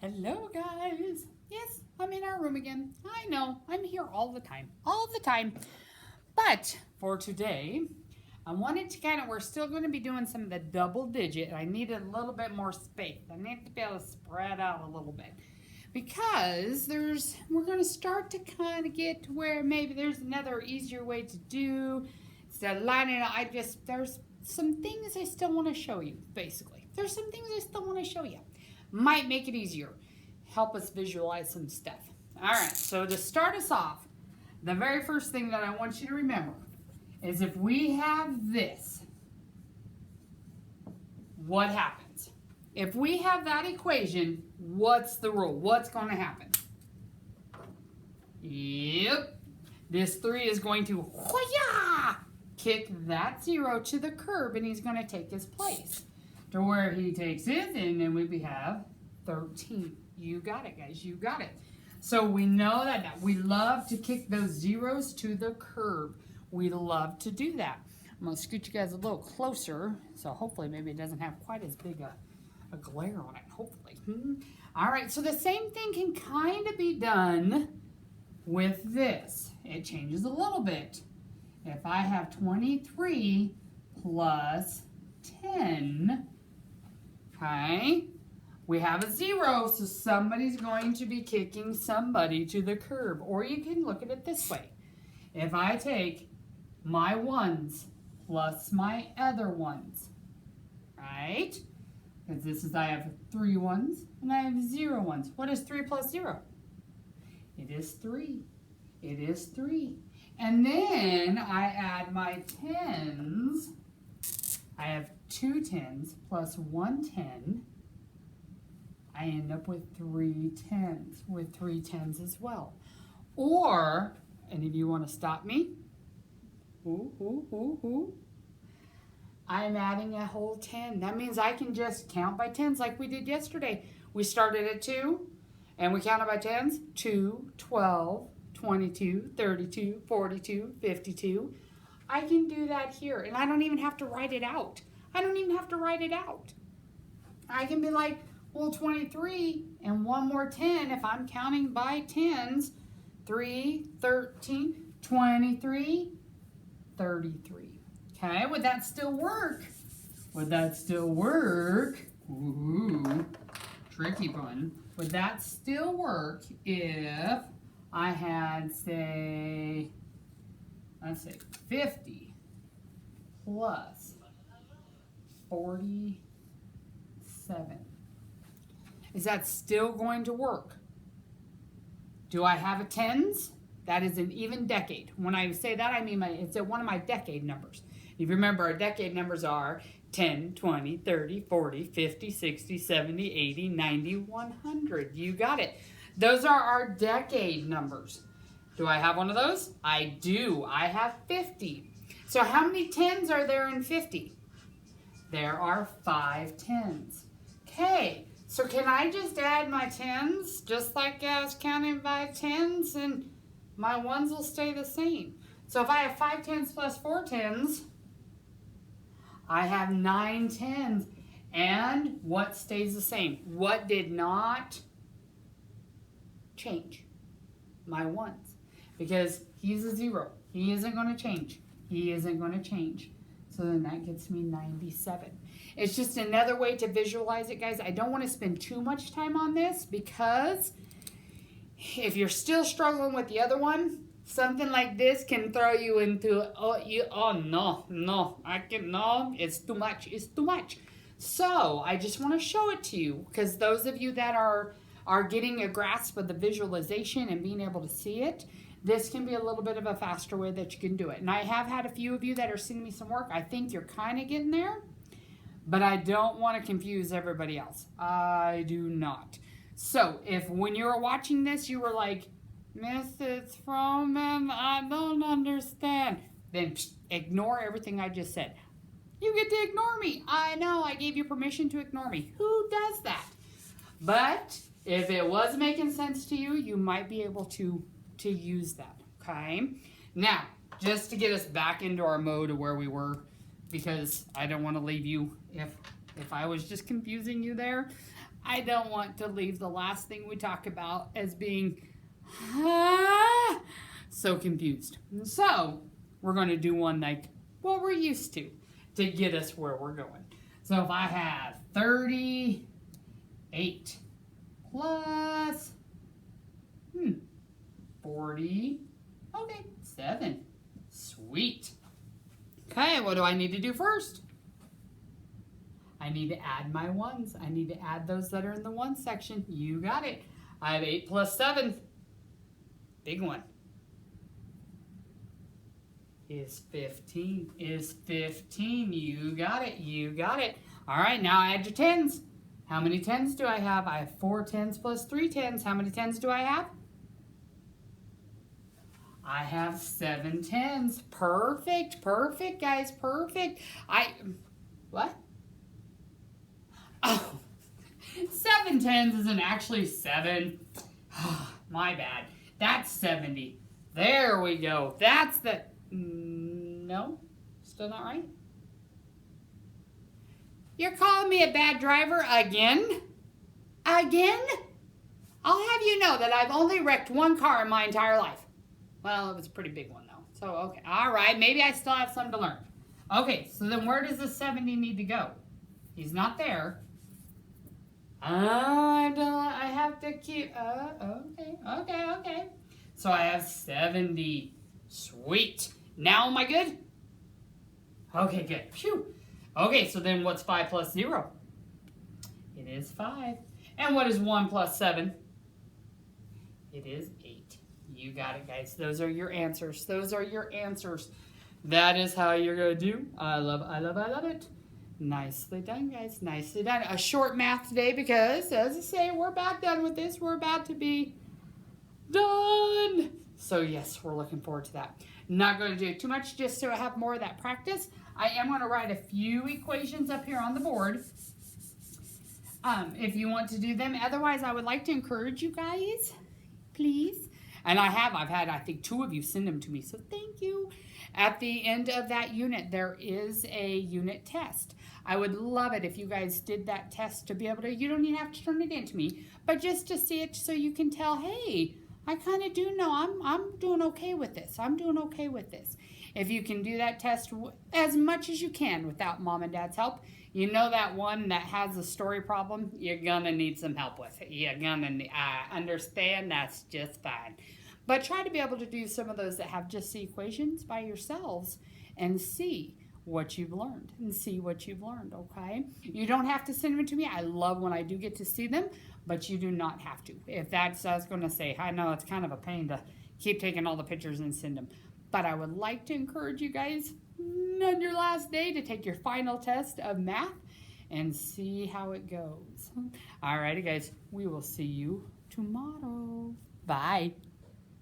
Hello, guys. Yes, I'm in our room again. I know, I'm here all the time. All the time. But for today, I wanted to we're still going to be doing some of the double digit. I needed a little bit more space. I need to be able to spread out a little bit. Because we're going to start to kind of get to where maybe there's another easier way to do. Instead of lining it up, there's some things I still want to show you, basically. There's some things I still want to show you. Might make it easier. Help us visualize some stuff. All right, so to start us off, the very first thing that I want you to remember is if we have this, what happens? If we have that equation, what's the rule? What's going to happen? Yep. This 3 is going to kick that 0 to the curb, and he's going to take his place to where he takes it, and then we have 13. You got it, guys. You got it. So we know that we love to kick those zeros to the curb. We love to do that. I'm going to scoot you guys a little closer, so hopefully maybe it doesn't have quite as big a glare on it, hopefully. All right, so the same thing can kind of be done with this. It changes a little bit. If I have 23 plus 10, okay, we have a 0, so somebody's going to be kicking somebody to the curb. Or you can look at it this way. If I take my 1s plus my other 1s, right? Because I have 3 1s and I have 0 1s. What is 3 plus 0? It is 3. It is 3. And then I add my 10s. I have 2 10s plus 1 10. I end up with 3 10s, with 3 10s as well. Or, any of you want to stop me? I'm adding a whole 10. That means I can just count by 10s like we did yesterday. We started at 2, and we counted by 10s. 2, 12, 22, 32, 42, 52. I can do that here, and I don't even have to write it out. I don't even have to write it out. I can be like, well, 23 and one more 10 if I'm counting by 10s. 3, 13, 23, 33. Okay, would that still work? Would that still work? Ooh, tricky one. Would that still work if I had, say, let's say 50 plus 47? Is that still going to work? Do I have a 10s? That is an even decade. When I say that, I mean it's one of my decade numbers. If you remember, our decade numbers are 10, 20, 30, 40, 50, 60, 70, 80, 90, 100. You got it. Those are our decade numbers. Do I have one of those? I do. I have 50. So how many 10s are there in 50? There are 5 10s. Okay. So can I just add my 10s, just like I was counting by 10s, and my 1s will stay the same. So if I have 5 10s plus 4 10s, I have 9 10s. And what stays the same? What did not change? My 1s. Because he's a 0. He isn't going to change. He isn't going to change. So then that gets me 97. It's just another way to visualize it, guys. I don't want to spend too much time on this because if you're still struggling with the other one, something like this can throw you into, no, it's too much. It's too much. So I just want to show it to you because those of you that are getting a grasp of the visualization and being able to see it, this can be a little bit of a faster way that you can do it. And I have had a few of you that are sending me some work. I think you're kind of getting there, but I don't want to confuse everybody else. I do not. So if when you were watching this, you were like, Mrs. Froman, I don't understand, then ignore everything I just said. You get to ignore me. I know, I gave you permission to ignore me. Who does that? But if it was making sense to you, you might be able to use that, okay? Now, just to get us back into our mode of where we were, because I don't want to leave you if I was just confusing you there. I don't want to leave the last thing we talk about as being so confused. So we're going to do one like what we're used to get us where we're going. So if I have 38 plus 40, okay, 7. Sweet. Okay, what do I need to do first? I need to add my ones. I need to add those that are in the one section. You got it. I have 8 plus 7. Big one. Is 15. Is 15. You got it. You got it. All right, now add your 10s. How many 10s do I have? I have 4 10s plus 3 10s. How many 10s do I have? I have 7 10s. Perfect. Perfect, guys. Perfect. What? Oh, 7 10s isn't actually 7. My bad. That's 70. There we go. That's the... No? Still not right? You're calling me a bad driver again? Again? I'll have you know that I've only wrecked one car in my entire life. Well, it was a pretty big one, though. So, okay. All right. Maybe I still have some to learn. Okay, so then where does the 70 need to go? He's not there. I have to keep... Okay. So I have 70. Sweet. Now am I good? Okay, good. Phew. Okay, so then what's 5 plus 0? It is 5. And what is 1 plus 7? It is 8. You got it, guys. Those are your answers. Those are your answers. That is how you're going to do. I love it. Nicely done, guys. Nicely done. A short math today because, as I say, we're about done with this. We're about to be done. So, yes, we're looking forward to that. Not going to do too much just so I have more of that practice. I am going to write a few equations up here on the board if you want to do them. Otherwise, I would like to encourage you guys, please. And I've had, I think, 2 of you send them to me, so thank you. At the end of that unit, there is a unit test. I would love it if you guys did that test to be able to, you don't even have to turn it in to me, but just to see it so you can tell, hey, I kind of do know I'm doing okay with this. I'm doing okay with this. If you can do that test as much as you can without mom and dad's help, you know that one that has a story problem, you're going to need some help with it. You're going to understand that's just fine. But try to be able to do some of those that have just the equations by yourselves and see what you've learned okay? You don't have to send them to me. I love when I do get to see them, but you do not have to. If that's, I was going to say, I know it's kind of a pain to keep taking all the pictures and send them. But I would like to encourage you guys on your last day to take your final test of math and see how it goes. Alrighty, guys. We will see you tomorrow. Bye.